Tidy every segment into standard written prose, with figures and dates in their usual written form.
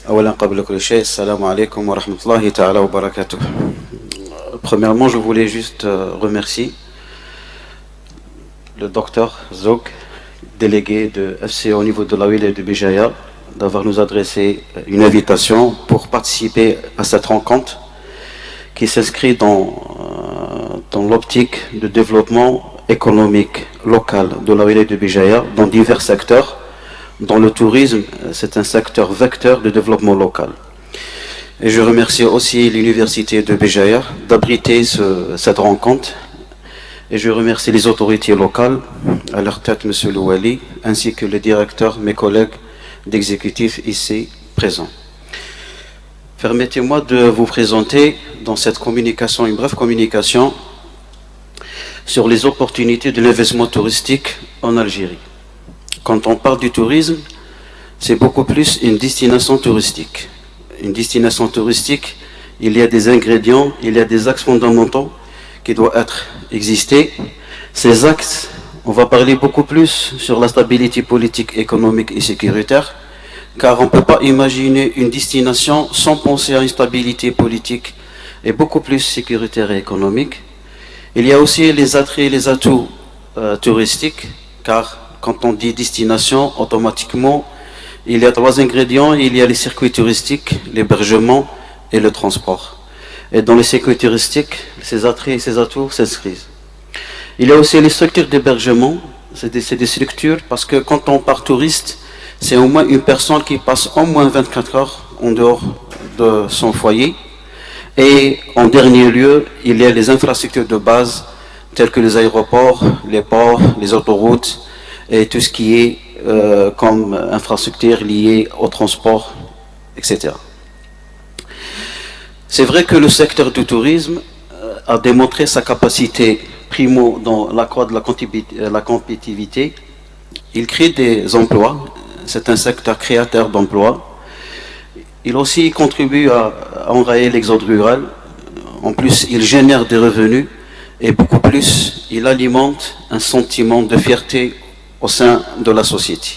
أولا قبل كل شيء السلام عليكم ورحمة الله تعالى وبركاته. Premièrement, je voulais juste remercier le docteur Zouk, délégué de FC au niveau de la ville de Béjaïa, d'avoir nous adressé une invitation pour participer à cette rencontre qui s'inscrit dans l'optique de développement économique local de la ville de Béjaïa dans divers secteurs, dont le tourisme, c'est un secteur vecteur de développement local. Et je remercie aussi l'université de Béjaïa d'abriter cette rencontre. Et je remercie les autorités locales, à leur tête M. Louali, ainsi que les directeurs, mes collègues d'exécutif ici présents. Permettez-moi de vous présenter dans cette communication, une brève communication sur les opportunités de l'investissement touristique en Algérie. Quand on parle du tourisme, c'est beaucoup plus une destination touristique. Une destination touristique, il y a des ingrédients, il y a des axes fondamentaux qui doivent exister. Ces axes, on va parler beaucoup plus sur la stabilité politique, économique et sécuritaire, car on ne peut pas imaginer une destination sans penser à une stabilité politique et beaucoup plus sécuritaire et économique. Il y a aussi les attraits et les atouts touristiques, car quand on dit destination, automatiquement, il y a trois ingrédients. Il y a les circuits touristiques, l'hébergement et le transport. Et dans les circuits touristiques, ces attraits et ces atouts s'inscrivent. Il y a aussi les structures d'hébergement. C'est des structures parce que quand on part touriste, c'est au moins une personne qui passe au moins 24 heures en dehors de son foyer. Et en dernier lieu, il y a les infrastructures de base telles que les aéroports, les ports, les autoroutes et tout ce qui est comme infrastructure liée au transport, etc. C'est vrai que le secteur du tourisme a démontré sa capacité, primo, dans l'accroître de la compétitivité. Il crée des emplois, c'est un secteur créateur d'emplois. Il aussi contribue à enrayer l'exode rural. En plus, il génère des revenus et beaucoup plus, il alimente un sentiment de fierté au sein de la société.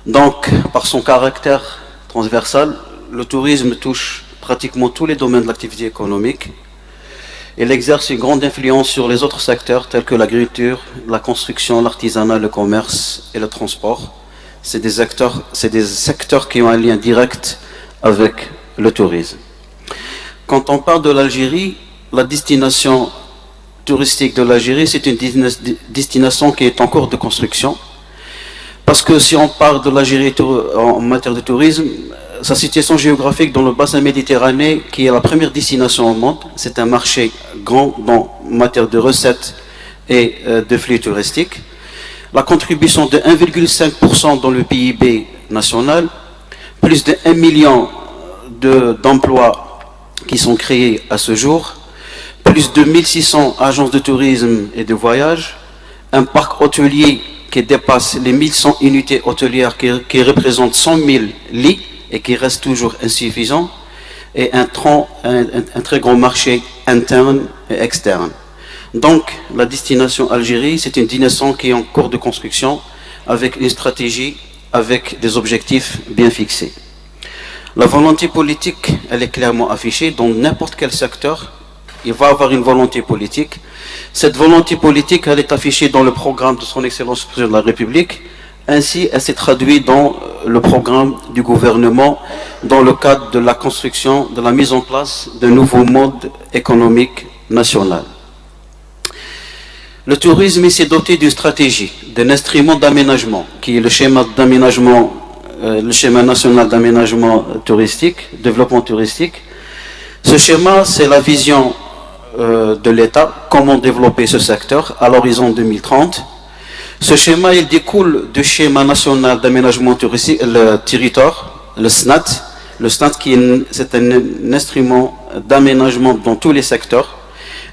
Donc, par son caractère transversal, le tourisme touche pratiquement tous les domaines de l'activité économique. Il exerce une grande influence sur les autres secteurs tels que l'agriculture, la construction, l'artisanat, le commerce et le transport. C'est des secteurs qui ont un lien direct avec le tourisme. Quand on parle de l'Algérie, la destination touristique de l'Algérie, c'est une destination qui est en cours de construction. Parce que si on parle de l'Algérie en matière de tourisme, sa situation géographique dans le bassin méditerranéen, qui est la première destination au monde, c'est un marché grand en matière de recettes et de flux touristiques. La contribution de 1,5% dans le PIB national, plus de 1 million d'emplois qui sont créés à ce jour, plus de 1600 agences de tourisme et de voyage, un parc hôtelier qui dépasse les 1100 unités hôtelières qui représentent 100 000 lits et qui reste toujours insuffisant, et un très grand marché interne et externe. Donc, la destination Algérie, c'est une destination qui est en cours de construction avec une stratégie, avec des objectifs bien fixés. La volonté politique, elle est clairement affichée dans n'importe quel secteur. Il va y avoir une volonté politique. Cette volonté politique, elle est affichée dans le programme de son Excellence Président de la République. Ainsi, elle s'est traduite dans le programme du gouvernement dans le cadre de la construction, de la mise en place d'un nouveau mode économique national. Le tourisme s'est doté d'une stratégie, d'un instrument d'aménagement, qui est le schéma d'aménagement, le schéma national d'aménagement touristique, développement touristique. Ce schéma, c'est la vision de l'État, comment développer ce secteur à l'horizon 2030. Ce schéma, il découle du schéma national d'aménagement touristique, le territoire, le SNAT. Le SNAT, c'est un instrument d'aménagement dans tous les secteurs.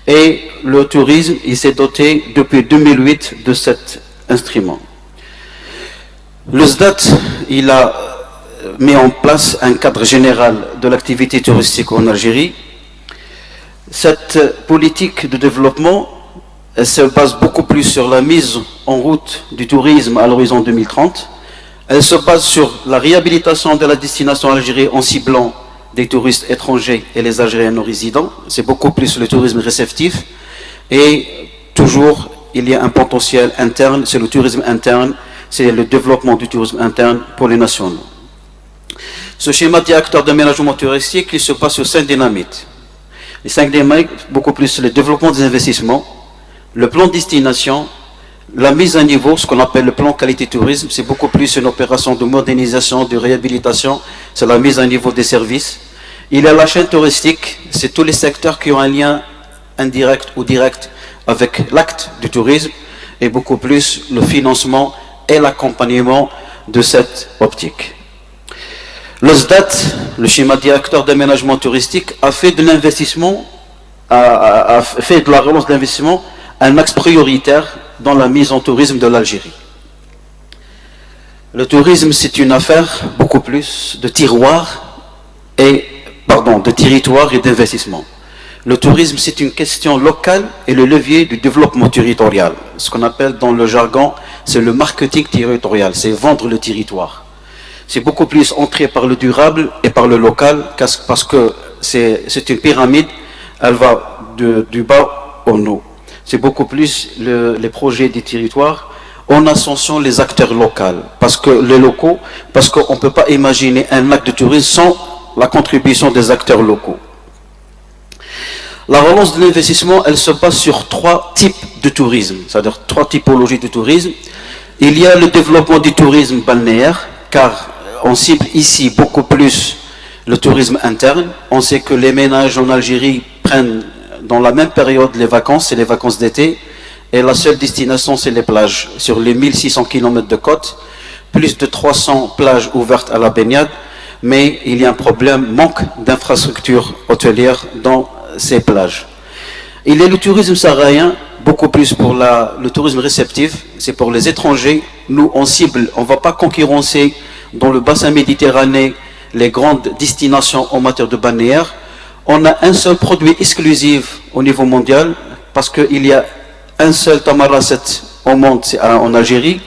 Et le tourisme, il s'est doté depuis 2008 de cet instrument. Le SDAT, il a mis en place un cadre général de l'activité touristique en Algérie. Cette politique de développement, elle se base beaucoup plus sur la mise en route du tourisme à l'horizon 2030, Elle se base sur la réhabilitation de la destination Algérie en ciblant des touristes étrangers et les Algériens non résidents. C'est beaucoup plus le tourisme réceptif. Et toujours, il y a un potentiel interne, c'est le tourisme interne, c'est le développement du tourisme interne pour les nationaux. Ce schéma directeur d'aménagement touristique, il se passe sur 5 dynamiques. Les 5 dynamiques, beaucoup plus le développement des investissements, le plan de destination, la mise à niveau, ce qu'on appelle le plan qualité tourisme, c'est beaucoup plus une opération de modernisation, de réhabilitation, c'est la mise à niveau des services. Il y a la chaîne touristique, c'est tous les secteurs qui ont un lien indirect ou direct avec l'acte du tourisme, et beaucoup plus le financement et l'accompagnement de cette optique. Le SDAT, le schéma directeur d'aménagement touristique, a fait de l'investissement, a fait de la relance de l'investissement un axe prioritaire dans la mise en tourisme de l'Algérie. Le tourisme, c'est une affaire beaucoup plus de de territoire et d'investissement. Le tourisme, c'est une question locale et le levier du développement territorial. Ce qu'on appelle dans le jargon, c'est le marketing territorial, c'est vendre le territoire. C'est beaucoup plus entré par le durable et par le local, parce que c'est une pyramide, elle va du bas au haut. C'est beaucoup plus les projets des territoires en ascension les acteurs locaux, parce qu'on ne peut pas imaginer un acte de tourisme sans la contribution des acteurs locaux. La relance de l'investissement, elle se base sur 3 types de tourisme, c'est-à-dire 3 typologies de tourisme. Il y a le développement du tourisme balnéaire, car on cible ici beaucoup plus le tourisme interne. On sait que les ménages en Algérie prennent dans la même période les vacances, c'est les vacances d'été, et la seule destination, c'est les plages. Sur les 1600 km de côte, plus de 300 plages ouvertes à la baignade, mais il y a un problème, manque d'infrastructures hôtelières dans ces plages. Il y a le tourisme saharien, beaucoup plus pour le tourisme réceptif, c'est pour les étrangers. Nous, on cible, on ne va pas concurrencer dans le bassin méditerranéen les grandes destinations en matière de balnéaire. On a un seul produit exclusif au niveau mondial, parce qu'il y a un seul Tamarasset au monde, c'est en Algérie,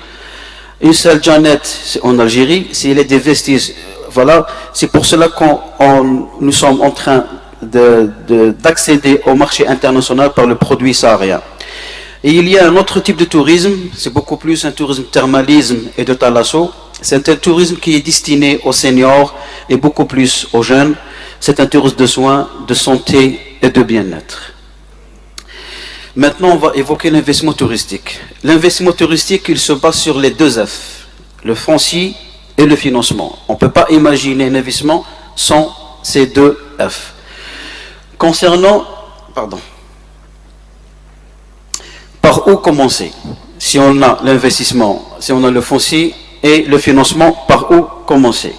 une seule Janet, c'est en Algérie. S'il y a des vestiges, voilà, c'est pour cela que nous sommes en train d'accéder au marché international par le produit saharien. Et il y a un autre type de tourisme, c'est beaucoup plus un tourisme thermalisme et de thalasso. C'est un tourisme qui est destiné aux seniors et beaucoup plus aux jeunes. C'est un tourisme de soins, de santé et de bien-être. Maintenant, on va évoquer l'investissement touristique. L'investissement touristique, il se base sur les 2 F, le foncier et le financement. On ne peut pas imaginer un investissement sans ces 2 F. Par où commencer? Si on a l'investissement, si on a le foncier et le financement, par où commencer?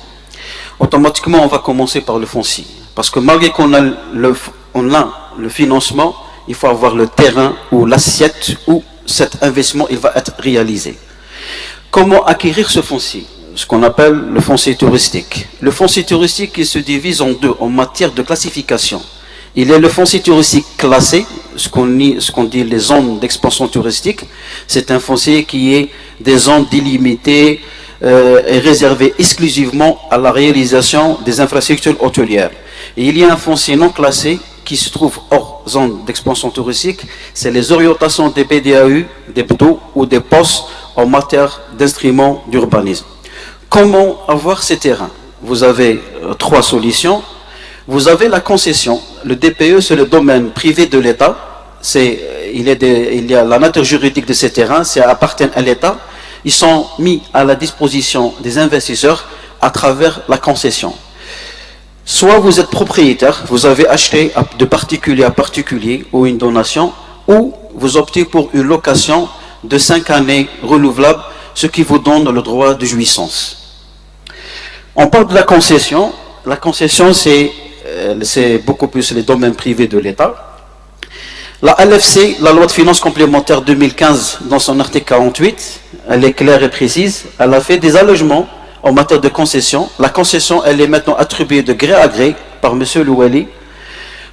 Automatiquement, on va commencer par le foncier. Parce que malgré qu'on a le financement, il faut avoir le terrain ou l'assiette où cet investissement il va être réalisé. Comment acquérir ce foncier? Ce qu'on appelle le foncier touristique. Le foncier touristique, il se divise en 2 en matière de classification. Il y a le foncier touristique classé, ce qu'on dit les zones d'expansion touristique. C'est un foncier qui est des zones délimitées et réservées exclusivement à la réalisation des infrastructures hôtelières. Et il y a un foncier non classé qui se trouve hors zone d'expansion touristique, c'est les orientations des PDAU, des PDO ou des postes en matière d'instruments d'urbanisme. Comment avoir ces terrains? Vous avez 3 solutions. Vous avez la concession. Le DPE, c'est le domaine privé de l'État. Il y a la nature juridique de ces terrains, ça appartient à l'État. Ils sont mis à la disposition des investisseurs à travers la concession. Soit vous êtes propriétaire, vous avez acheté de particulier à particulier ou une donation, ou vous optez pour une location de 5 années renouvelable, ce qui vous donne le droit de jouissance. On parle de la concession. La concession, c'est beaucoup plus les domaines privés de l'État. La LFC, la loi de finances complémentaire 2015, dans son article 48, elle est claire et précise. Elle a fait des allégements en matière de concession. La concession, elle est maintenant attribuée de gré à gré par M. Louali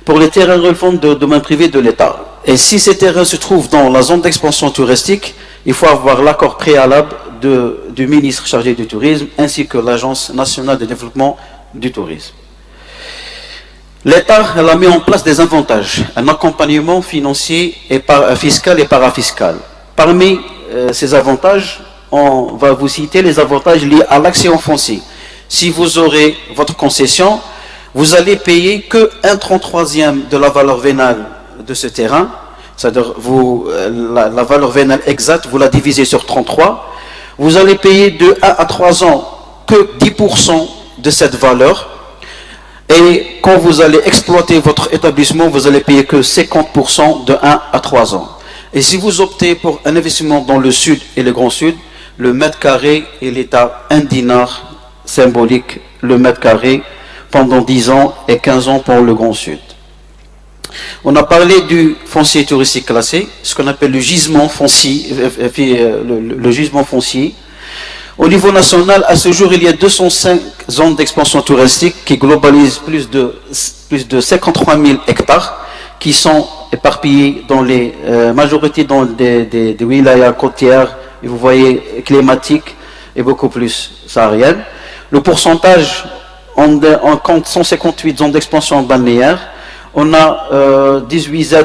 pour les terrains relevant de domaine privé de l'État. Et si ces terrains se trouvent dans la zone d'expansion touristique, il faut avoir l'accord préalable du ministre chargé du tourisme ainsi que l'Agence nationale de développement du tourisme. L'État a mis en place des avantages, un accompagnement financier et fiscal et parafiscal. Parmi ces avantages, on va vous citer les avantages liés à l'accès au foncier. Si vous aurez votre concession, vous allez payer que 1/33e de la valeur vénale de ce terrain, c'est-à-dire la valeur vénale exacte, vous la divisez sur 33. Vous allez payer de 1 à 3 ans que 10% de cette valeur. Et quand vous allez exploiter votre établissement, vous allez payer que 50% de 1 à 3 ans. Et si vous optez pour un investissement dans le sud et le Grand Sud, le mètre carré, il est à 1 dinar symbolique, le mètre carré, pendant 10 ans et 15 ans pour le Grand Sud. On a parlé du foncier touristique classé, ce qu'on appelle le gisement foncier, le gisement foncier. Au niveau national, à ce jour, il y a 205 zones d'expansion touristique qui globalisent plus de 53 000 hectares qui sont éparpillés dans les majorités dans des wilayas côtières, et vous voyez, climatiques et beaucoup plus sahariennes. Le pourcentage, on compte 158 zones d'expansion balnéaire. On a 18 Z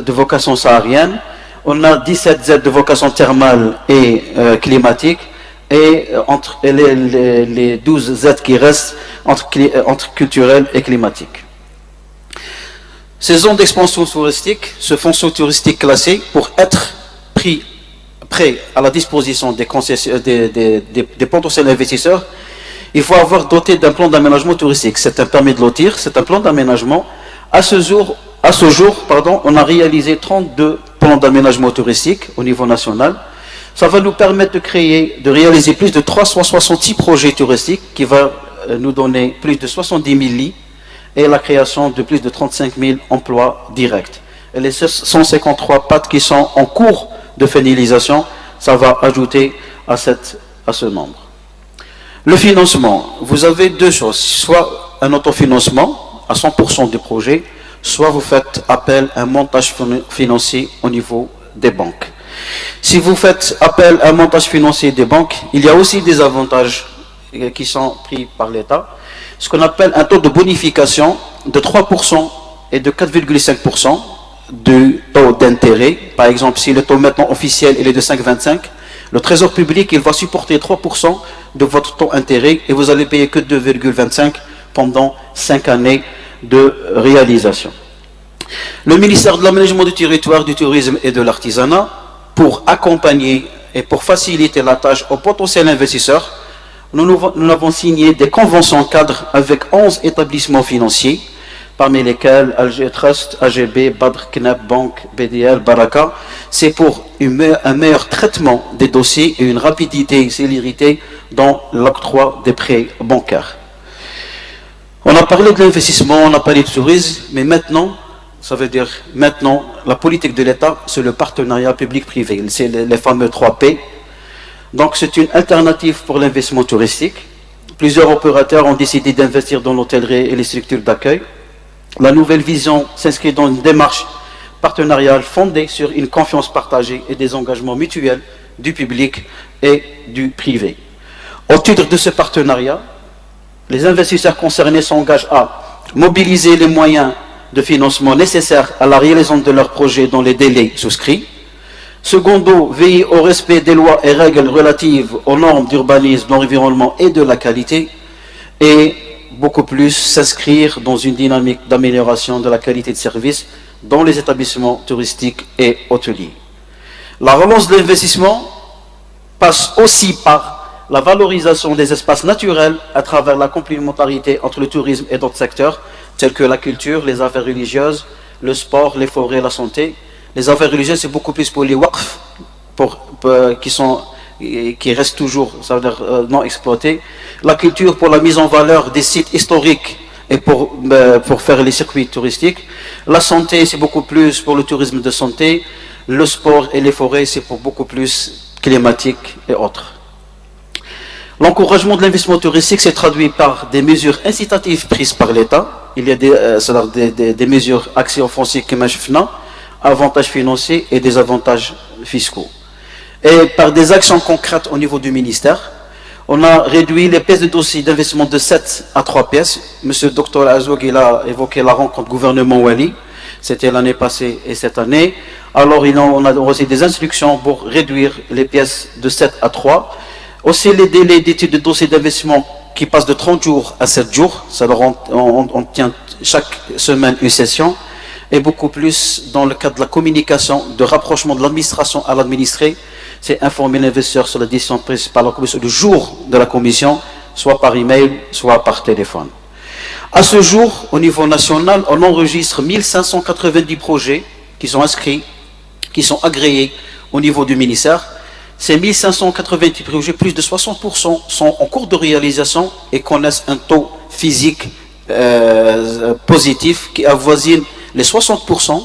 de vocation saharienne, on a 17 Z de vocation thermale et climatique, et entre les 12 Z qui restent entre culturel et climatique. Ces zones d'expansion touristique, ce foncier touristique classé, pour être prêt à la disposition des potentiels investisseurs, il faut avoir doté d'un plan d'aménagement touristique. C'est un permis de lotir, c'est un plan d'aménagement. À ce jour, on a réalisé 32 plans d'aménagement touristique au niveau national. Ça va nous permettre de réaliser plus de 366 projets touristiques qui va nous donner plus de 70 000 lits et la création de plus de 35 000 emplois directs. Et les 153 pattes qui sont en cours de finalisation, ça va ajouter à ce nombre. Le financement, vous avez deux choses, soit un autofinancement à 100% du projet, soit vous faites appel à un montage financier au niveau des banques. Si vous faites appel à un montage financier des banques, il y a aussi des avantages qui sont pris par l'État, ce qu'on appelle un taux de bonification de 3% et de 4,5% du taux d'intérêt. Par exemple, si le taux maintenant officiel il est de 5,25, le Trésor public il va supporter 3% de votre taux d'intérêt et vous allez payer que 2,25 pendant 5 années de réalisation. Le ministère de l'Aménagement du Territoire, du Tourisme et de l'Artisanat, pour accompagner et pour faciliter la tâche aux potentiels investisseurs, nous avons signé des conventions cadres avec 11 établissements financiers, parmi lesquels Alger Trust, AGB, Badr, Knab, Banque, BDL, Baraka. C'est pour un meilleur traitement des dossiers et une rapidité et célérité dans l'octroi des prêts bancaires. On a parlé de l'investissement, on a parlé du tourisme, mais maintenant, ça veut dire maintenant, la politique de l'État, c'est le partenariat public-privé, c'est les fameux 3P. Donc c'est une alternative pour l'investissement touristique. Plusieurs opérateurs ont décidé d'investir dans l'hôtellerie et les structures d'accueil. La nouvelle vision s'inscrit dans une démarche partenariale fondée sur une confiance partagée et des engagements mutuels du public et du privé. Au titre de ce partenariat, les investisseurs concernés s'engagent à mobiliser les moyens de financement nécessaires à la réalisation de leurs projets dans les délais souscrits. Secondo, veiller au respect des lois et règles relatives aux normes d'urbanisme, d'environnement et de la qualité. Et beaucoup plus s'inscrire dans une dynamique d'amélioration de la qualité de service dans les établissements touristiques et hôteliers. La relance de l'investissement passe aussi par la valorisation des espaces naturels à travers la complémentarité entre le tourisme et d'autres secteurs, tels que la culture, les affaires religieuses, le sport, les forêts, la santé. Les affaires religieuses, c'est beaucoup plus pour les waqf, qui restent toujours, ça veut dire, non exploités. La culture pour la mise en valeur des sites historiques et pour faire les circuits touristiques. La santé, c'est beaucoup plus pour le tourisme de santé. Le sport et les forêts, c'est pour beaucoup plus climatique et autres. L'encouragement de l'investissement touristique s'est traduit par des mesures incitatives prises par l'État. Il y a des mesures axées au foncier qui avantages financiers et des avantages fiscaux. et par des actions concrètes au niveau du ministère. On a réduit les pièces de dossier d'investissement de 7 à 3 pièces. Monsieur le Dr Azoug, il a évoqué la rencontre gouvernement Wali. C'était l'année passée et cette année. Alors on a aussi des instructions pour réduire les pièces de 7 à 3. Aussi les délais d'étude de dossier d'investissement qui passent de 30 jours à 7 jours. Ça leur on tient chaque semaine une session. Et beaucoup plus dans le cadre de la communication, de rapprochement de l'administration à l'administré. C'est informer l'investisseur sur la décision prise par la commission le jour de la commission, soit par email, soit par téléphone. À ce jour, au niveau national, on enregistre 1590 projets qui sont inscrits, qui sont agréés au niveau du ministère. Ces 1590 projets, plus de 60% sont en cours de réalisation et connaissent un taux physique positif qui avoisine les 60%.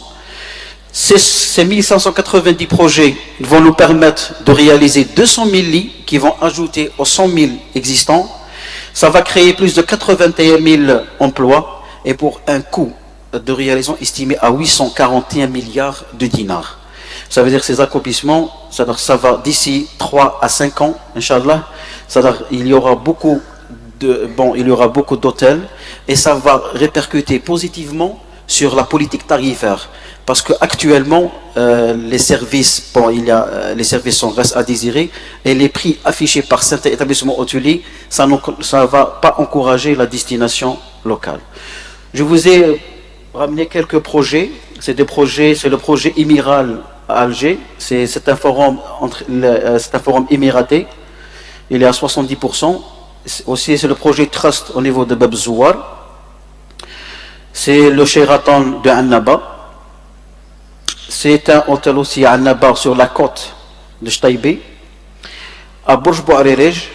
Ces 1590 projets vont nous permettre de réaliser 200 000 lits qui vont ajouter aux 100 000 existants. Ça va créer plus de 81 000 emplois et pour un coût de réalisation estimé à 841 milliards de dinars. Ça veut dire que ces accomplissements, ça va d'ici 3 à 5 ans, Inch'Allah, il y aura beaucoup d'hôtels et ça va répercuter positivement sur la politique tarifaire. Parce qu'actuellement, les services, les services restent à désirer et les prix affichés par certains établissements hôteliers, ça ne va pas encourager la destination locale. Je vous ai ramené quelques projets. C'est le projet Émiral à Alger. C'est un forum émiraté. Il est à 70%. Aussi, c'est le projet Trust au niveau de Bab Zouar. C'est le Sheraton de Annaba. C'est un hôtel aussi à Annaba sur la côte de Chtaïbé. À Bourj Bouarérej,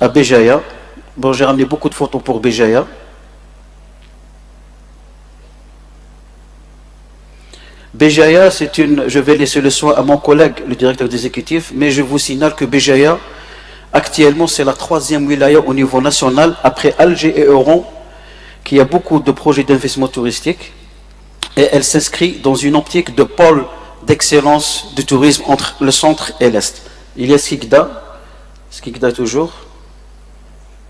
à Béjaïa. Bon, j'ai ramené beaucoup de photos pour Béjaïa. Béjaïa, je vais laisser le soin à mon collègue, le directeur exécutif, mais je vous signale que Béjaïa, actuellement, c'est la 3e wilaya au niveau national, après Alger et Oran, qui a beaucoup de projets d'investissement touristique. Et elle s'inscrit dans une optique de pôle d'excellence du tourisme entre le centre et l'est. Il y a Skikda toujours,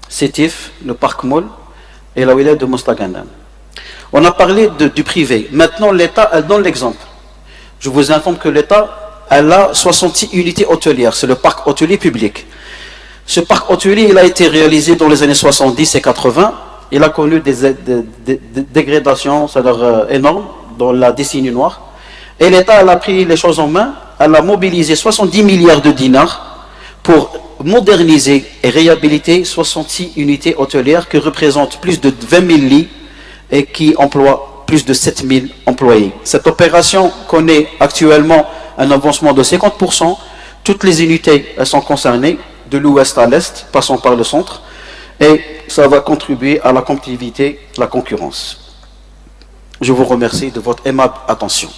Sétif, le parc Moul et la wilaya de Mostaganem. On a parlé du privé. Maintenant, l'État, elle donne l'exemple. Je vous informe que l'État, elle a 66 unités hôtelières. C'est le parc hôtelier public. Ce parc hôtelier, il a été réalisé dans les années 70 et 80. Il a connu des dégradations énormes dans la décennie noire. Et l'État a pris les choses en main. Elle a mobilisé 70 milliards de dinars pour moderniser et réhabiliter 66 unités hôtelières qui représentent plus de 20 000 lits et qui emploient plus de 7 000 employés. Cette opération connaît actuellement un avancement de 50%. Toutes les unités sont concernées, de l'ouest à l'est, passant par le centre. Et ça va contribuer à la compétitivité, la concurrence. Je vous remercie de votre aimable attention.